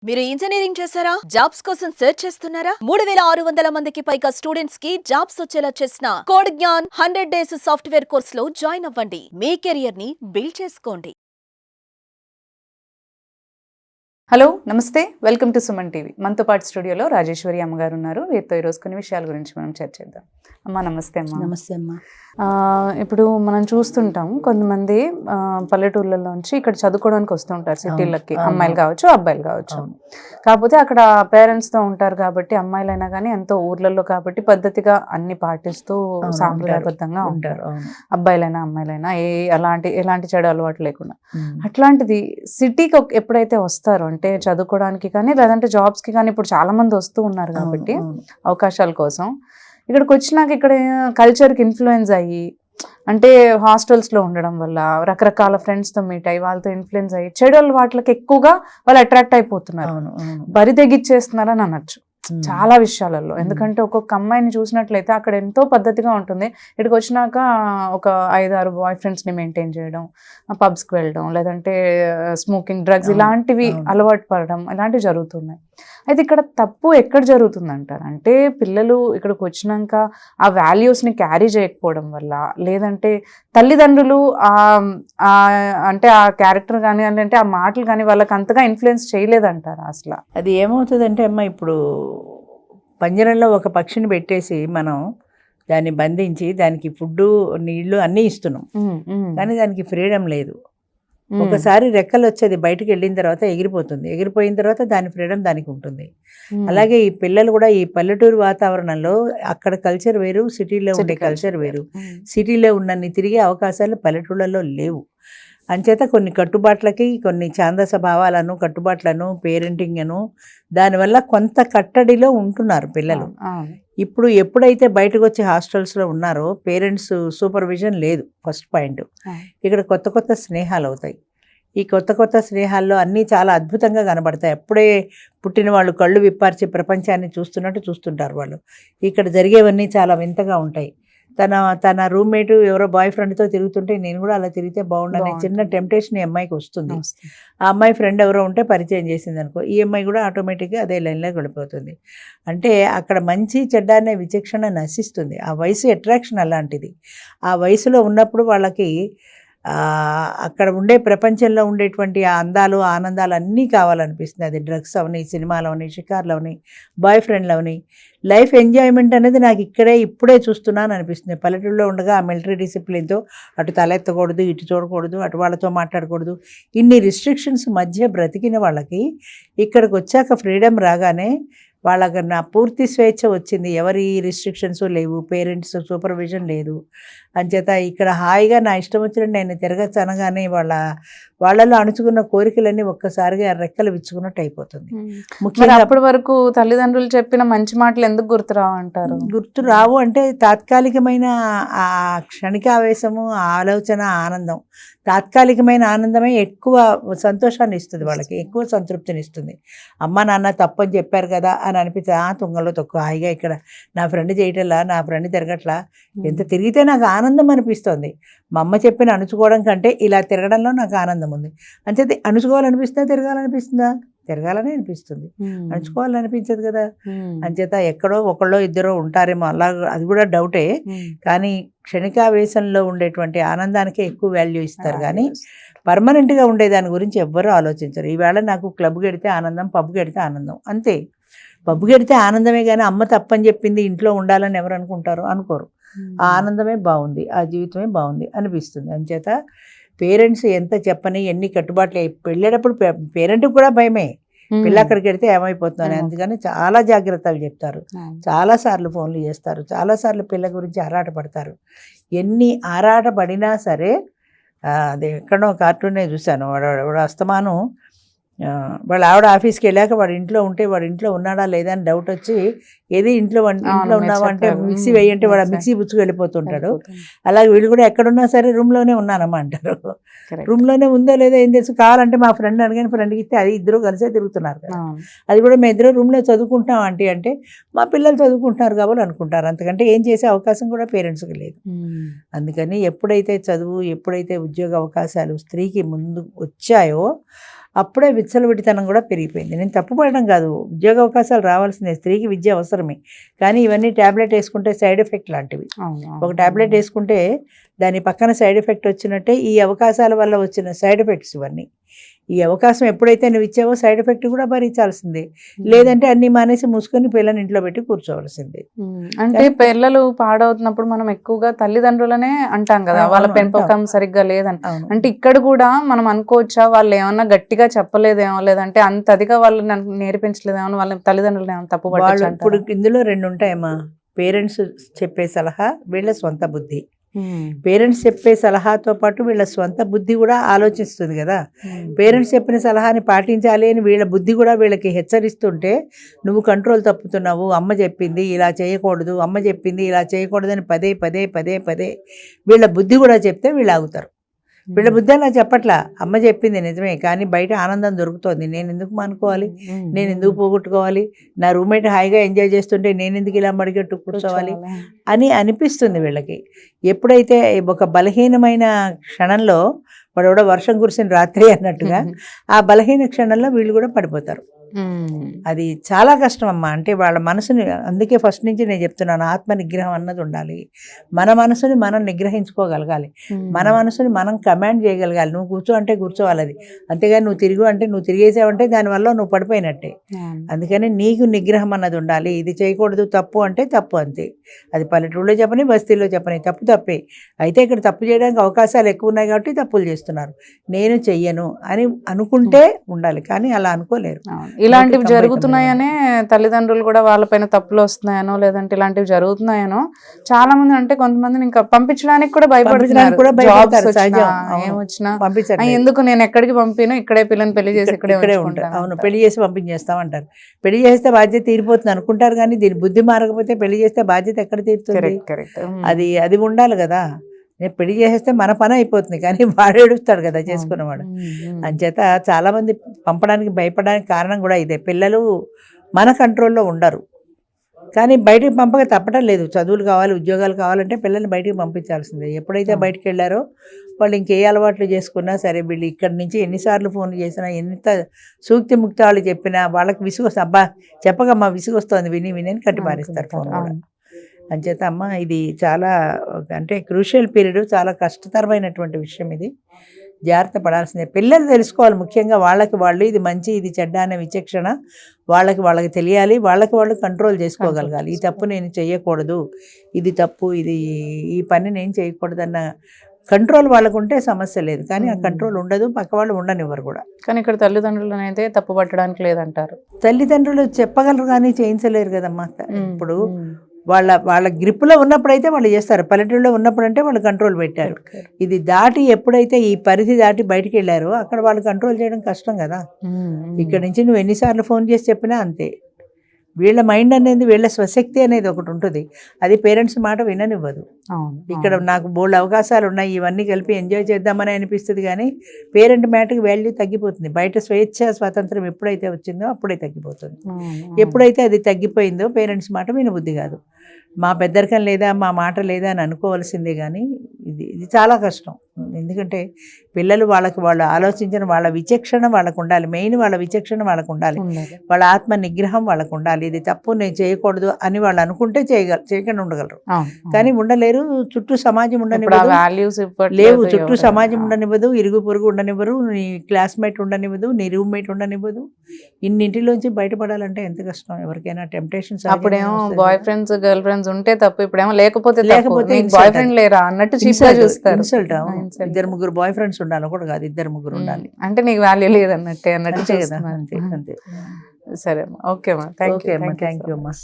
మీరు ఇంజనీరింగ్ చేశారా? జాబ్స్ కోసం సెర్చ్ చేస్తున్నారా? 3600 మందికి పైగా స్టూడెంట్స్ కి జాబ్స్ వచ్చేలా చేసిన code Gyan 100 days software course లో జాయిన్ అవ్వండి. మీ కెరియర్ ని బిల్డ్ చేసుకోండి. హలో నమస్తే, వెల్కమ్ టు సుమన్ టీవీ. మనతో పాటు స్టూడియోలో రాజేశ్వరి అమ్మగారు ఉన్నారు. వీరితో ఈరోజు కొన్ని విషయాల గురించి మనం చర్చిద్దాం. అమ్మ నమస్తే. అమ్మ నమస్తే అమ్మ. ఇప్పుడు మనం చూస్తుంటాం కొంతమంది పల్లెటూర్లలోంచి ఇక్కడ చదువుకోవడానికి వస్తూ ఉంటారు సిటీలకి. అమ్మాయిలు కావచ్చు, అబ్బాయిలు కావచ్చు. కాకపోతే అక్కడ పేరెంట్స్తో ఉంటారు కాబట్టి అమ్మాయిలైనా కానీ ఎంతో ఊర్లలో కాబట్టి పద్ధతిగా అన్ని పాటిస్తూ సాంప్రదాయబద్ధంగా ఉంటారు. అబ్బాయిలైనా అమ్మాయిలైనా ఎలాంటి చెడు అలవాటు లేకుండా. అట్లాంటిది సిటీకి ఎప్పుడైతే వస్తారో అంటే చదువుకోవడానికి కానీ లేదంటే జాబ్స్కి కానీ ఇప్పుడు చాలా మంది వస్తూ ఉన్నారు కాబట్టి అవకాశాల కోసం ఇక్కడికి వచ్చినాక ఇక్కడ కల్చర్కి ఇన్ఫ్లుయెన్స్ అయ్యి అంటే హాస్టల్స్లో ఉండడం వల్ల రకరకాల ఫ్రెండ్స్తో మీట్ అయ్యి వాళ్ళతో ఇన్ఫ్లుయెన్స్ అయ్యి చెడు అలవాట్లకి ఎక్కువగా వాళ్ళు అట్రాక్ట్ అయిపోతున్నారు. బరి తెగిచ్చేస్తున్నారని అనొచ్చు చాలా విషయాలలో. ఎందుకంటే ఒక్కొక్క అమ్మాయిని చూసినట్లయితే అక్కడ ఎంతో పద్ధతిగా ఉంటుంది. ఇక్కడికి వచ్చినాక ఒక 5-6 బాయ్ ఫ్రెండ్స్ని మెయింటైన్ చేయడం, పబ్స్కి వెళ్ళడం, లేదంటే స్మోకింగ్, డ్రగ్స్ ఇలాంటివి అలవాటు పడడం ఇలాంటివి జరుగుతున్నాయి. అయితే ఇక్కడ తప్పు ఎక్కడ జరుగుతుంది అంటారు అంటే పిల్లలు ఇక్కడికి వచ్చినాక ఆ వాల్యూస్ని క్యారీ చేయకపోవడం వల్ల, లేదంటే తల్లిదండ్రులు అంటే ఆ క్యారెక్టర్ కానీ అంటే ఆ మాటలు కానీ వాళ్ళకి అంతగా ఇన్ఫ్లుయెన్స్ చేయలేదంటారా అసలు? అది ఏమవుతుందంటే అమ్మ, ఇప్పుడు పంజరంలో ఒక పక్షిని పెట్టేసి మనం దాన్ని బంధించి దానికి ఫుడ్, నీళ్లు అన్నీ ఇస్తున్నాం, కానీ దానికి ఫ్రీడమ్ లేదు. ఒకసారి రెక్కలు వచ్చేది బయటకు వెళ్ళిన తర్వాత ఎగిరిపోతుంది. ఎగిరిపోయిన తర్వాత దాని ఫ్రీడమ్ దానికి ఉంటుంది. అలాగే ఈ పిల్లలు కూడా ఈ పల్లెటూరు వాతావరణంలో అక్కడ కల్చర్ వేరు, సిటీలో ఉండే కల్చర్ వేరు. సిటీలో ఉన్నన్ని తిరిగే అవకాశాలు పల్లెటూళ్ళలో లేవు. అంచేత కొన్ని కట్టుబాట్లకి, కొన్ని ఛాందస భావాలను, కట్టుబాట్లను, పేరెంటింగ్ను, దానివల్ల కొంత కట్టడిలో ఉంటున్నారు పిల్లలు. ఇప్పుడు ఎప్పుడైతే బయటకు వచ్చి హాస్టల్స్లో ఉన్నారో పేరెంట్స్ సూపర్విజన్ లేదు. First point. ఇక్కడ కొత్త కొత్త స్నేహాలు అవుతాయి. ఈ కొత్త కొత్త స్నేహాల్లో అన్నీ చాలా అద్భుతంగా కనబడతాయి. అప్పుడే పుట్టిన వాళ్ళు కళ్ళు విప్పార్చి ప్రపంచాన్ని చూస్తున్నట్టు చూస్తుంటారు వాళ్ళు. ఇక్కడ జరిగేవన్నీ చాలా వింతగా ఉంటాయి. తన రూమ్మేట్ ఎవరో బాయ్ ఫ్రెండ్తో తిరుగుతుంటే నేను కూడా అలా తిరిగితే బాగుండని చిన్న టెంప్టేషన్ ఈ అమ్మాయికి వస్తుంది. ఆ అమ్మాయి ఫ్రెండ్ ఎవరో ఉంటే పరిచయం చేసింది అనుకో, ఈ అమ్మాయి కూడా ఆటోమేటిక్గా అదే లైన్లోకి వెళ్ళిపోతుంది. అంటే అక్కడ మంచి చెడ్డ అనే విచక్షణ నశిస్తుంది. ఆ వయసు అట్రాక్షన్ అలాంటిది. ఆ వయసులో ఉన్నప్పుడు వాళ్ళకి అక్కడ ఉండే ప్రపంచంలో ఉండేటువంటి ఆ అందాలు, ఆనందాలు అన్నీ కావాలనిపిస్తుంది. అది డ్రగ్స్ అవని, సినిమాలు అవని, షికార్లు అవని, బాయ్ ఫ్రెండ్లు అవని. లైఫ్ ఎంజాయ్మెంట్ అనేది నాకు ఇప్పుడే చూస్తున్నాను అనిపిస్తుంది. పల్లెటూరులో ఉండగా ఆ మిలిటరీ డిసిప్లిన్తో అటు తలెత్తకూడదు, ఇటు చూడకూడదు, అటు వాళ్ళతో మాట్లాడకూడదు, ఇన్ని రిస్ట్రిక్షన్స్ మధ్య బ్రతికిన వాళ్ళకి ఇక్కడికి వచ్చాక ఫ్రీడమ్ రాగానే వాళ్ళకి నా పూర్తి స్వేచ్ఛ వచ్చింది. ఎవరి రిస్ట్రిక్షన్స్ లేవు, పేరెంట్స్ సూపర్విజన్ లేదు. అంచేత ఇక్కడ హాయిగా నా ఇష్టం వచ్చినట్టు నేను తిరగచ్చు అనగానే వాళ్ళలో అణుచుకున్న కోరికలన్నీ ఒక్కసారిగా రెక్కలు విచ్చుకున్నట్టు అయిపోతుంది. ముఖ్యంగా అప్పటి వరకు తల్లిదండ్రులు చెప్పిన మంచి మాటలు ఎందుకు గుర్తురావు అంటారు? గుర్తు రావు అంటే తాత్కాలికమైన ఆ క్షణికావేశము, ఆలోచన, ఆనందం. తాత్కాలికమైన ఆనందమే ఎక్కువ సంతోషాన్ని ఇస్తుంది వాళ్ళకి, ఎక్కువ సంతృప్తిని ఇస్తుంది. అమ్మ నాన్న తప్పని చెప్పారు కదా అని అనిపిస్తే తుంగలో తక్కువ హాయిగా ఇక్కడ నా ఫ్రెండ్ చేయటంలా, నా ఫ్రెండ్ తిరగట్లా, ఎంత తిరిగితే నాకు ఆనందం అనిపిస్తుంది. మా అమ్మ చెప్పిన అణుచుకోవడం కంటే ఇలా తిరగడంలో నాకు ఆనందం ఉంది. అంతే అణుచుకోవాలనిపిస్తుందా, తిరగాలనిపిస్తుందా? తిరగాలనే అనిపిస్తుంది, అణుచుకోవాలనిపించదు కదా. అంచేత ఎక్కడో ఒకళ్ళో ఇద్దరో ఉంటారేమో, అలా అది కూడా డౌటే. కానీ క్షణికావేశంలో ఉండేటువంటి ఆనందానికే ఎక్కువ వాల్యూ ఇస్తారు, కానీ పర్మనెంట్గా ఉండే దాని గురించి ఎవ్వరూ ఆలోచించరు. ఈవేళ నాకు క్లబ్కి వెడితే ఆనందం, పబ్కి వెడితే ఆనందం, అంతే. పబ్కి వెడితే ఆనందమే, కానీ అమ్మ తప్పని చెప్పింది ఇంట్లో ఉండాలని ఎవరు అనుకుంటారు? అనుకోరు. ఆ ఆనందమే బాగుంది, ఆ జీవితమే బాగుంది అనిపిస్తుంది. అంచేత పేరెంట్స్ ఎంత చెప్పని, ఎన్ని కట్టుబాట్లు, వెళ్ళేటప్పుడు పేరెంట్కి కూడా భయమే, పిల్ల అక్కడికి వెడితే ఏమైపోతుందని. అందుకని చాలా జాగ్రత్తలు చెప్తారు, చాలాసార్లు ఫోన్లు చేస్తారు, చాలాసార్లు పిల్ల గురించి ఆరాటపడతారు. ఎన్ని ఆరాటపడినా సరే, అది ఎక్కడో కార్టూనే చూశాను, వాడు అస్తమానం వాళ్ళ ఆవిడ ఆఫీస్కి వెళ్ళాక వాడు ఇంట్లో ఉంటే వాడు ఇంట్లో ఉన్నాడా లేదా అని డౌట్ వచ్చి, ఏది ఇంట్లో ఉన్నావా అంటే మిక్సీ వేయంటే వాడు మిక్సీ పుచ్చుకు వెళ్ళిపోతుంటాడు. అలాగే వీళ్ళు కూడా ఎక్కడున్నా సరే రూమ్లోనే ఉన్నానమ్మా అంటారు. రూమ్లోనే ఉందో లేదో ఏం తెలుసు, కావాలంటే మా ఫ్రెండ్ అడిగాను, ఫ్రెండ్కి ఇస్తే అది ఇద్దరు కలిసే తిరుగుతున్నారు కదా. అది కూడా మేము ఇద్దరు రూమ్లో చదువుకుంటాం అంటే మా పిల్లలు చదువుకుంటున్నారు కాబట్టి అనుకుంటారు. అంతకంటే ఏం చేసే అవకాశం కూడా పేరెంట్స్కి లేదు. అందుకని ఎప్పుడైతే చదువు, ఎప్పుడైతే ఉద్యోగ అవకాశాలు స్త్రీకి ముందు వచ్చాయో అప్పుడే విచ్చలవిడితనం కూడా పెరిగిపోయింది. నేను తప్పుపడడం కాదు, ఉద్యోగ అవకాశాలు రావాల్సిందే, స్త్రీకి విద్య అవసరమే. కానీ ఇవన్నీ ట్యాబ్లెట్ వేసుకుంటే సైడ్ ఎఫెక్ట్ లాంటివి. ఒక ట్యాబ్లెట్ వేసుకుంటే దాని పక్కన సైడ్ ఎఫెక్ట్ వచ్చినట్టే ఈ అవకాశాల వల్ల వచ్చిన సైడ్ ఎఫెక్ట్స్ ఇవన్నీ. ఈ అవకాశం ఎప్పుడైతే నువ్వు ఇచ్చావో సైడ్ ఎఫెక్ట్ కూడా భరించాల్సిందే, లేదంటే అన్ని మానేసి మూసుకొని పిల్లల్ని ఇంట్లో పెట్టి కూర్చోవలసిందే. అంటే పిల్లలు పాడవుతున్నప్పుడు మనం ఎక్కువగా తల్లిదండ్రులనే అంటాం కదా, వాళ్ళ పెంపకం సరిగ్గా లేదని. అంటే ఇక్కడ కూడా మనం అనుకోవచ్చా, వాళ్ళు ఏమన్నా గట్టిగా చెప్పలేదేమో, లేదంటే అంత అదిగా వాళ్ళు నేర్పించలేదేమో, వాళ్ళ తల్లిదండ్రులు ఏమన్నా తప్పు పట్టచ్చు? ఇప్పుడు ఇందులో 2 ఉంటాయమ్మా. పేరెంట్స్ చెప్పే సలహా, వీళ్ళ స్వంత బుద్ధి. పేరెంట్స్ చెప్పే సలహాతో పాటు వీళ్ళ స్వంత బుద్ధి కూడా ఆలోచిస్తుంది కదా. పేరెంట్స్ చెప్పిన సలహాని పాటించాలి అని వీళ్ళ బుద్ధి కూడా వీళ్ళకి హెచ్చరిస్తుంటే నువ్వు కంట్రోల్ తప్పుతున్నావు, అమ్మ చెప్పింది ఇలా చేయకూడదు, అమ్మ చెప్పింది ఇలా చేయకూడదు అని పదే పదే పదే పదే వీళ్ళ బుద్ధి కూడా చెప్తే వీళ్ళు ఆగుతారు. వీళ్ళ బుద్ధి అలా చెప్పట్లా, అమ్మ చెప్పింది నిజమే కానీ బయట ఆనందం దొరుకుతుంది, నేను ఎందుకు మానుకోవాలి, నేను ఎందుకు పోగొట్టుకోవాలి, నా రూమ్మేట్ హాయిగా ఎంజాయ్ చేస్తుంటే నేను ఎందుకు ఇలా మడిగట్టు కూర్చోవాలి అని అనిపిస్తుంది వీళ్ళకి. ఎప్పుడైతే ఒక బలహీనమైన క్షణంలో వాడు వర్షం కురిసిన రాత్రి అన్నట్టుగా ఆ బలహీన క్షణంలో వీళ్ళు కూడా పడిపోతారు. అది చాలా కష్టం అమ్మా. అంటే వాళ్ళ మనసుని, అందుకే ఫస్ట్ నుంచి నేను చెప్తున్నాను, ఆత్మ నిగ్రహం అన్నది ఉండాలి. మన మనసుని మనం నిగ్రహించుకోగలగాలి, మన మనసుని మనం కమాండ్ చేయగలగాలి. నువ్వు కూర్చో అంటే కూర్చోవాలి అది, అంతేగాని నువ్వు తిరుగు అంటే నువ్వు తిరిగేసావంటే దానివల్ల నువ్వు పడిపోయినట్టే. అందుకని నీకు నిగ్రహం అన్నది ఉండాలి. ఇది చేయకూడదు, తప్పు అంటే తప్పు, అంతే. అది పల్లెటూళ్ళలో చెప్పని, బస్తీలో చెప్పని, తప్పు తప్పే. అయితే ఇక్కడ తప్పు చేయడానికి అవకాశాలు ఎక్కువ ఉన్నాయి కాబట్టి తప్పులు చేస్తున్నారు. నేను చెయ్యను అని అనుకుంటే ఉండాలి, కానీ అలా అనుకోలేరు. ఇలాంటివి జరుగుతున్నాయనే తల్లిదండ్రులు కూడా వాళ్ళపైన తప్పులు వస్తున్నాయనో, లేదంటే ఇలాంటివి జరుగుతున్నాయనో చాలా మంది, అంటే కొంతమంది ఇంకా పంపించడానికి కూడా భయపడుతున్నారు. ఎందుకు నేను ఎక్కడికి పంపిను, ఇక్కడే పిల్లని పెళ్లి చేసి ఇక్కడే ఉంటాను. అవును, పెళ్లి చేసి పంపించేస్తామంటారు. పెళ్లి చేస్తే బాధ్యత తీరిపోతుంది అనుకుంటారు, కానీ దీని బుద్ధి మారకపోతే పెళ్లి చేస్తే బాధ్యత ఎక్కడ తీరుతుంది? అది ఉండాలి కదా. నేను పెళ్లి చేసేస్తే మన పని అయిపోతుంది, కానీ వాడు ఏడుస్తాడు కదా చేసుకున్నవాడు. అంచేత చాలామంది పంపడానికి భయపడడానికి కారణం కూడా ఇదే. పిల్లలు మన కంట్రోల్లో ఉండరు, కానీ బయటికి పంపక తప్పటం లేదు. చదువులు కావాలి, ఉద్యోగాలు కావాలంటే పిల్లల్ని బయటికి పంపించాల్సిందే. ఎప్పుడైతే బయటికి వెళ్ళారో వాళ్ళు ఇంకే అలవాట్లు చేసుకున్నా సరే, వీళ్ళు ఇక్కడి నుంచి ఎన్నిసార్లు ఫోన్ చేసినా, ఎంత సూక్తి ముక్తాలు చెప్పినా వాళ్ళకి విసుగొస్తుంది. అబ్బా చెప్పకమ్మా విసుగొస్తుంది, విని విని అని కట్టిపారేస్తారు ఫోన్ కూడా. అంచేత అమ్మ ఇది చాలా, అంటే క్రూషియల్ పీరియడ్, చాలా కష్టతరమైనటువంటి విషయం. ఇది జాగ్రత్త పడాల్సిందే. పిల్లలు తెలుసుకోవాలి ముఖ్యంగా, వాళ్ళకి వాళ్ళు ఇది మంచి ఇది చెడ్డ అనే విచక్షణ వాళ్ళకి తెలియాలి. వాళ్ళు కంట్రోల్ చేసుకోగలగాలి. ఈ తప్పు నేను చేయకూడదు, ఇది తప్పు, ఇది ఈ పని నేను చేయకూడదు అన్న కంట్రోల్ వాళ్ళకు ఉంటే సమస్య లేదు, కానీ ఆ కంట్రోల్ ఉండదు, పక్క వాళ్ళు ఉండనివ్వరు కూడా. కానీ ఇక్కడ తల్లిదండ్రులను అయితే తప్పు పట్టడానికి లేదంటారు. తల్లిదండ్రులు చెప్పగలరు కానీ చేయించలేరు కదమ్మా. ఇప్పుడు వాళ్ళ గ్రిప్లో ఉన్నప్పుడైతే వాళ్ళు చేస్తారు. పల్లెటూరులో ఉన్నప్పుడు అంటే వాళ్ళు కంట్రోల్ పెట్టారు. ఇది దాటి ఎప్పుడైతే ఈ పరిధి దాటి బయటికి వెళ్ళారో అక్కడ వాళ్ళు కంట్రోల్ చేయడం కష్టం కదా. ఇక్కడ నుంచి నువ్వు ఎన్నిసార్లు ఫోన్ చేసి చెప్పినా అంతే. వీళ్ళ మైండ్ అనేది, వీళ్ళ స్వశక్తి అనేది ఒకటి ఉంటుంది, అది పేరెంట్స్ మాట విననివ్వదు. ఇక్కడ నాకు బోల్డ్ అవకాశాలు ఉన్నాయి, ఇవన్నీ కలిపి ఎంజాయ్ చేద్దామని అనిపిస్తుంది, కానీ పేరెంట్ మ్యాటర్కి వాల్యూ తగ్గిపోతుంది. బయట స్వేచ్ఛ స్వాతంత్రం ఎప్పుడైతే వచ్చిందో అప్పుడే తగ్గిపోతుంది. ఎప్పుడైతే అది తగ్గిపోయిందో పేరెంట్స్ మాట వినబుద్ధి కాదు. మా పెద్దరికం లేదా, మా మాట లేదా అని అనుకోవాల్సిందే. కానీ ఇది చాలా కష్టం. ఎందుకంటే పిల్లలు వాళ్ళు ఆలోచించిన వాళ్ళ విచక్షణ వాళ్ళకు ఉండాలి. మెయిన్ వాళ్ళ విచక్షణ వాళ్ళకు ఉండాలి, వాళ్ళ ఆత్మ నిగ్రహం వాళ్ళకు ఉండాలి. ఇది తప్పు నేను చేయకూడదు అని వాళ్ళు అనుకుంటే చేయకుండా ఉండగలరు, కానీ ఉండలేరు. చుట్టూ సమాజం ఉండనివ్వదు, లేవు చుట్టూ సమాజం ఉండనివ్వదు, ఇరుగు పొరుగు ఉండనివ్వరు, నీ క్లాస్మేట్ ఉండనివ్వదు, నీ రూమ్మేట్ ఉండనివ్వదు. ఇన్నింటిలోంచి బయటపడాలంటే ఎంత కష్టం ఎవరికైనా. టెంప్టేషన్స్ అప్పుడేమో బాయ్ ఫ్రెండ్స్ గర్ల్ ఫ్రెండ్స్ ఉంటే తప్పు, ఇప్పుడేమో లేకపోతే బాయ్ ఫ్రెండ్ లేరా అన్నట్టు చూస్తారు. ఇన్సల్ట్. 2-3 బాయ్ ఫ్రెండ్స్ ఉండాలి కూడా కాదు, 2-3 ఉండాలి. అంటే నీకు వాల్యూ లేదన్నట్టే అన్నట్టు. అంతే. సరే అమ్మా, ఓకే అమ్మా, థ్యాంక్ యూ అమ్మా.